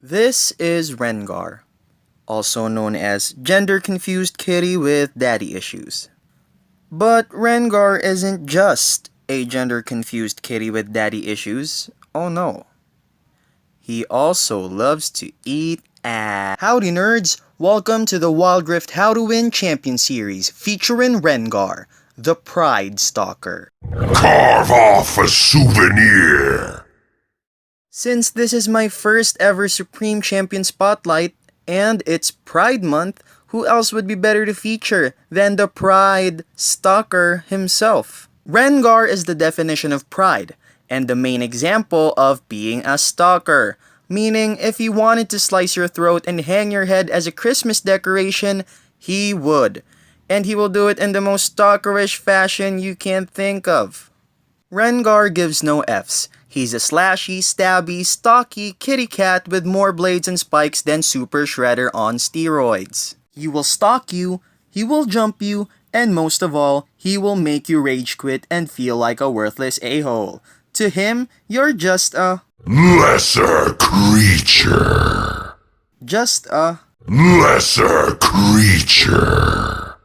This is Rengar, also known as gender-confused kitty with daddy issues. But Rengar isn't just a gender-confused kitty with daddy issues, oh no. He also loves to eat ass. Howdy nerds, welcome to the WILDRIFT How to Win Champion Series featuring Rengar, the Pride Stalker. Carve off a souvenir! Since this is my first ever Supreme Champion Spotlight, and it's Pride Month, who else would be better to feature than the Pride Stalker himself? Rengar is the definition of pride, and the main example of being a stalker. Meaning, if he wanted to slice your throat and hang your head as a Christmas decoration, he would. And he will do it in the most stalkerish fashion you can think of. Rengar gives no Fs. He's a slashy, stabby, stocky kitty cat with more blades and spikes than Super Shredder on steroids. He will stalk you, he will jump you, and most of all, he will make you rage quit and feel like a worthless a-hole. To him, you're just a lesser creature. Just a Lesser creature.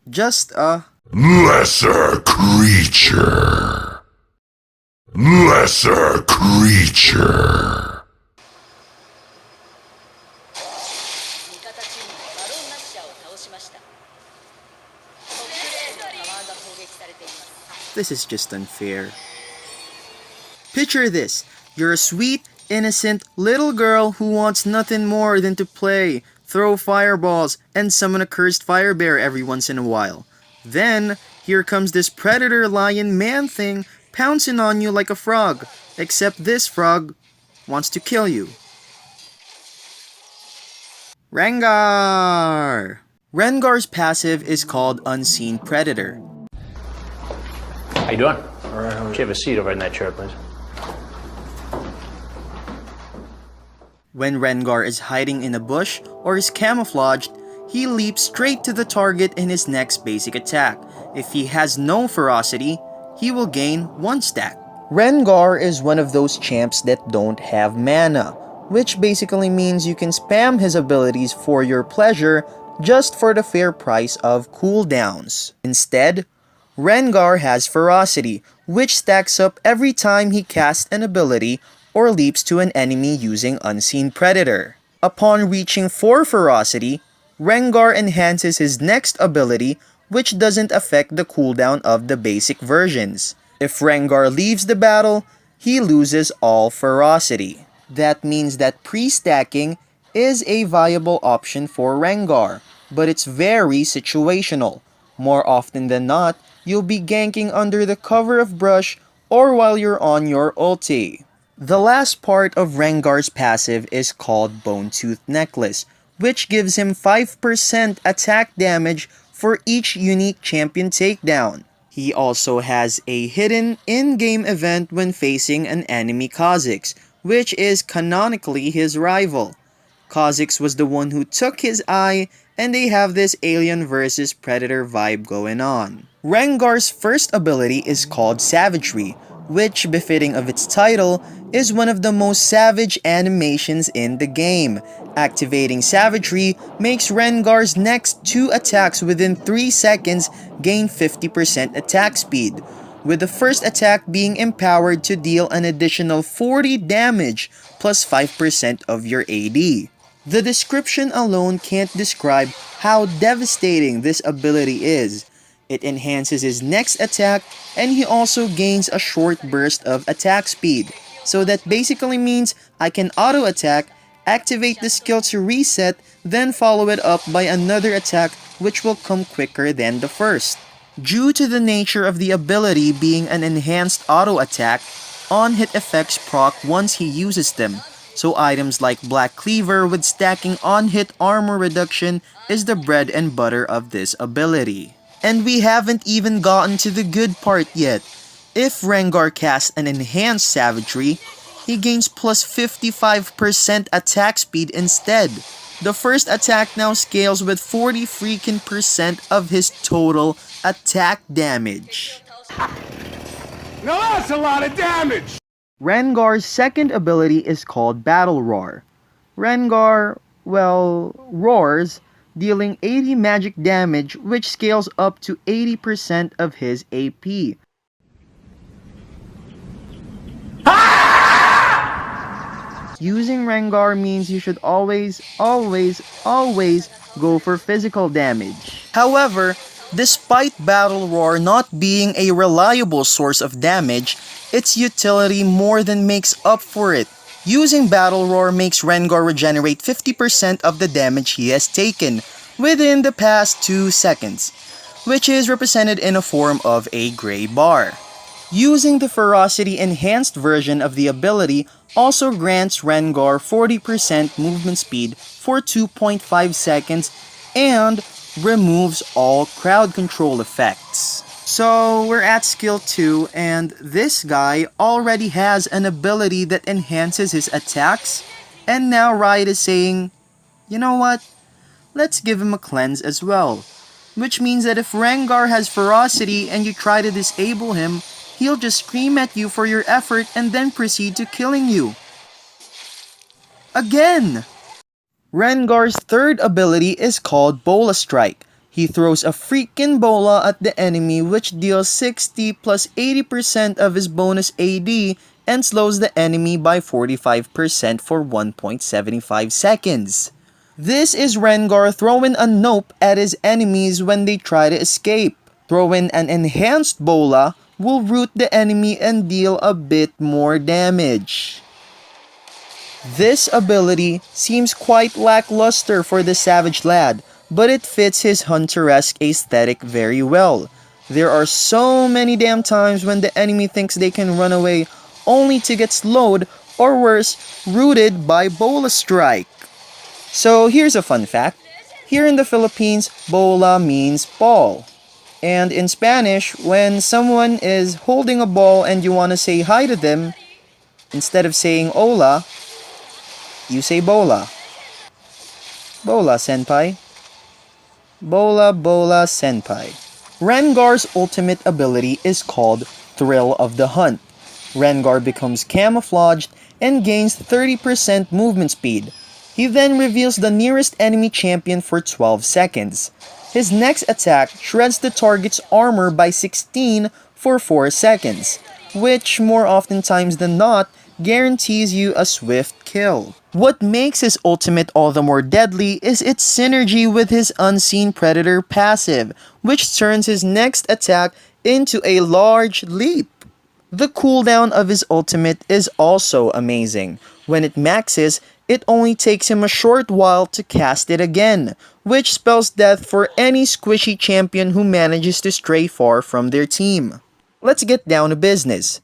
Just a Lesser creature. Lesser creature. This is just unfair. Picture this. You're a sweet, innocent little girl who wants nothing more than to play, throw fireballs, and summon a cursed fire bear every once in a while. Then, here comes this predator lion man thing pouncing on you like a frog, except this frog wants to kill you. Rengar! Rengar's passive is called Unseen Predator. How you doing? All right. How are you? Have a seat over in that chair, please. When Rengar is hiding in a bush or is camouflaged, he leaps straight to the target in his next basic attack. If he has no ferocity, he will gain 1 stack. Rengar is one of those champs that don't have mana, which basically means you can spam his abilities for your pleasure just for the fair price of cooldowns. Instead, Rengar has ferocity, which stacks up every time he casts an ability or leaps to an enemy using Unseen Predator. Upon reaching 4 ferocity, Rengar enhances his next ability, which doesn't affect the cooldown of the basic versions. If Rengar leaves the battle, he loses all ferocity. That means that pre-stacking is a viable option for Rengar, but it's very situational. More often than not, you'll be ganking under the cover of brush or while you're on your ulti. The last part of Rengar's passive is called Bone Tooth Necklace, which gives him 5% attack damage for each unique champion takedown. He also has a hidden in-game event when facing an enemy Kha'Zix, which is canonically his rival. Kha'Zix was the one who took his eye, and they have this alien versus predator vibe going on. Rengar's first ability is called Savagery, which, befitting of its title, is one of the most savage animations in the game. Activating Savagery makes Rengar's next 2 attacks within 3 seconds gain 50% attack speed, with the first attack being empowered to deal an additional 40 damage plus 5% of your AD. The description alone can't describe how devastating this ability is. It enhances his next attack, and he also gains a short burst of attack speed. So that basically means I can auto-attack, activate the skill to reset, then follow it up by another attack which will come quicker than the first. Due to the nature of the ability being an enhanced auto-attack, on-hit effects proc once he uses them. So items like Black Cleaver with stacking on-hit armor reduction is the bread and butter of this ability. And we haven't even gotten to the good part yet. If Rengar casts an enhanced Savagery, he gains plus 55% attack speed instead. The first attack now scales with 40% of his total attack damage. Now that's a lot of damage! Rengar's second ability is called Battle Roar. Rengar, well, roars, dealing 80 magic damage which scales up to 80% of his AP. Using Rengar means you should always go for physical damage. However, despite Battle Roar not being a reliable source of damage, its utility more than makes up for it. Using Battle Roar makes Rengar regenerate 50% of the damage he has taken within the past 2 seconds, which is represented in a form of a gray bar. Using the Ferocity enhanced version of the ability also grants Rengar 40% movement speed for 2.5 seconds and removes all crowd control effects. So we're at skill 2 and this guy already has an ability that enhances his attacks, and now Riot is saying, you know what, let's give him a cleanse as well. Which means that if Rengar has Ferocity and you try to disable him, he'll just scream at you for your effort and then proceed to killing you. Again! Rengar's third ability is called Bola Strike. He throws a freaking bola at the enemy which deals 60 plus 80% of his bonus AD and slows the enemy by 45% for 1.75 seconds. This is Rengar throwing a nope at his enemies when they try to escape. Throwing an enhanced bola will root the enemy and deal a bit more damage. This ability seems quite lackluster for the Savage Lad, but it fits his Hunter-esque aesthetic very well. There are so many damn times when the enemy thinks they can run away only to get slowed or worse, rooted by Bola Strike. So here's a fun fact. Here in the Philippines, bola means ball. And in Spanish, when someone is holding a ball and you want to say hi to them, instead of saying hola, you say bola. Bola, senpai. Bola, bola, senpai. Rengar's ultimate ability is called Thrill of the Hunt. Rengar becomes camouflaged and gains 30% movement speed. He then reveals the nearest enemy champion for 12 seconds. His next attack shreds the target's armor by 16 for 4 seconds, which more oftentimes than not guarantees you a swift kill. What makes his ultimate all the more deadly is its synergy with his Unseen Predator passive, which turns his next attack into a large leap. The cooldown of his ultimate is also amazing. When it maxes, it only takes him a short while to cast it again, which spells death for any squishy champion who manages to stray far from their team. Let's get down to business.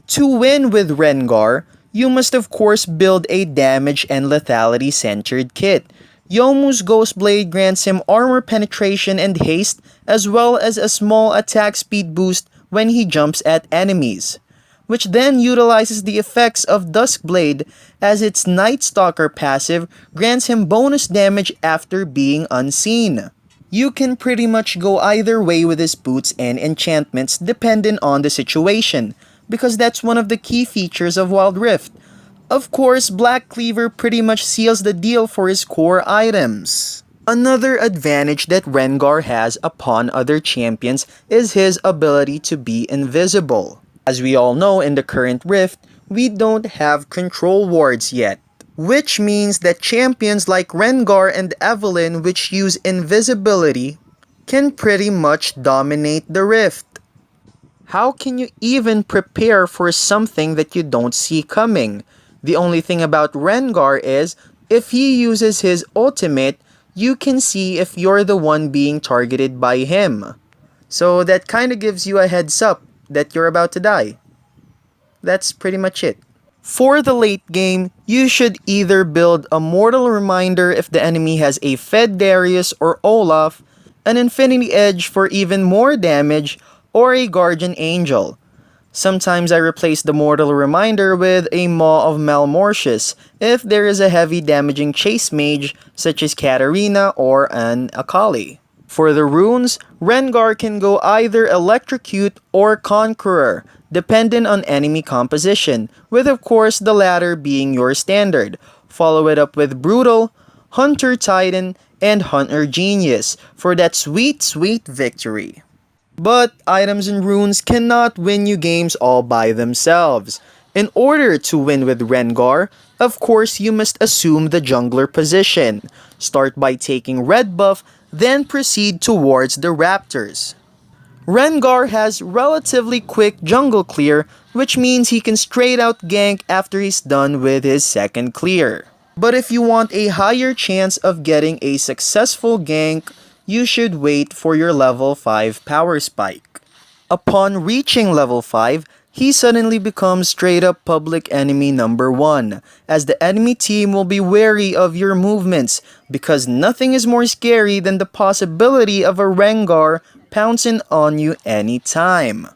To win with Rengar, you must of course build a damage and lethality centered kit. Yomu's Ghost Blade grants him armor penetration and haste, as well as a small attack speed boost when he jumps at enemies, which then utilizes the effects of Duskblade, as its Night Stalker passive grants him bonus damage after being unseen. You can pretty much go either way with his boots and enchantments depending on the situation, because that's one of the key features of Wild Rift. Of course, Black Cleaver pretty much seals the deal for his core items. Another advantage that Rengar has upon other champions is his ability to be invisible. As we all know, in the current Rift, we don't have control wards yet, which means that champions like Rengar and Evelynn, which use invisibility, can pretty much dominate the Rift. How can you even prepare for something that you don't see coming? The only thing about Rengar is, if he uses his ultimate, you can see if you're the one being targeted by him. So that kinda gives you a heads up that you're about to die. That's pretty much it. For the late game, you should either build a Mortal Reminder if the enemy has a Fed Darius or Olaf, an Infinity Edge for even more damage, or a Guardian Angel. Sometimes I replace the Mortal Reminder with a Maw of Malmortius if there is a heavy damaging chase mage such as Katarina or an Akali. For the runes, Rengar can go either Electrocute or Conqueror, depending on enemy composition, with of course the latter being your standard. Follow it up with Brutal, Hunter Titan, and Hunter Genius for that sweet, sweet victory. But items and runes cannot win you games all by themselves. In order to win with Rengar, of course you must assume the jungler position. Start by taking red buff, then proceed towards the raptors. Rengar has relatively quick jungle clear, which means he can straight out gank after he's done with his second clear. But if you want a higher chance of getting a successful gank, you should wait for your level 5 power spike. Upon reaching level 5, he suddenly becomes straight up public enemy number 1, as the enemy team will be wary of your movements because nothing is more scary than the possibility of a Rengar pouncing on you anytime.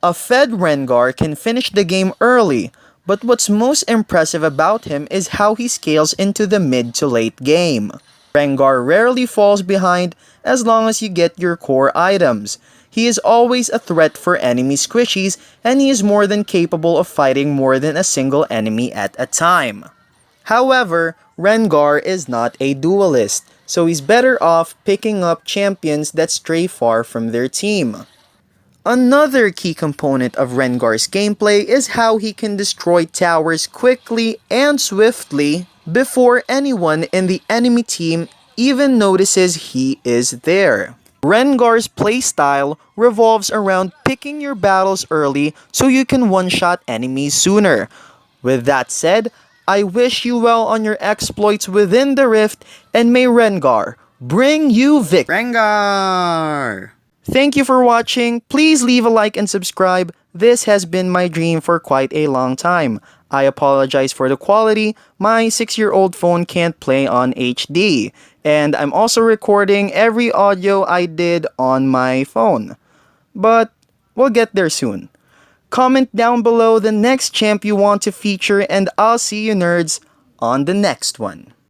A fed Rengar can finish the game early, but what's most impressive about him is how he scales into the mid to late game. Rengar rarely falls behind as long as you get your core items. He is always a threat for enemy squishies, and he is more than capable of fighting more than a single enemy at a time. However, Rengar is not a duelist, so he's better off picking up champions that stray far from their team. Another key component of Rengar's gameplay is how he can destroy towers quickly and swiftly before anyone in the enemy team even notices he is there. Rengar's playstyle revolves around picking your battles early so you can one-shot enemies sooner. With that said, I wish you well on your exploits within the Rift, and may Rengar bring you victory. Rengar! Thank you for watching. Please leave a like and subscribe. This has been my dream for quite a long time. I apologize for the quality. My 6-year-old phone can't play on HD. And I'm also recording every audio I did on my phone. But we'll get there soon. Comment down below the next champ you want to feature, and I'll see you nerds on the next one.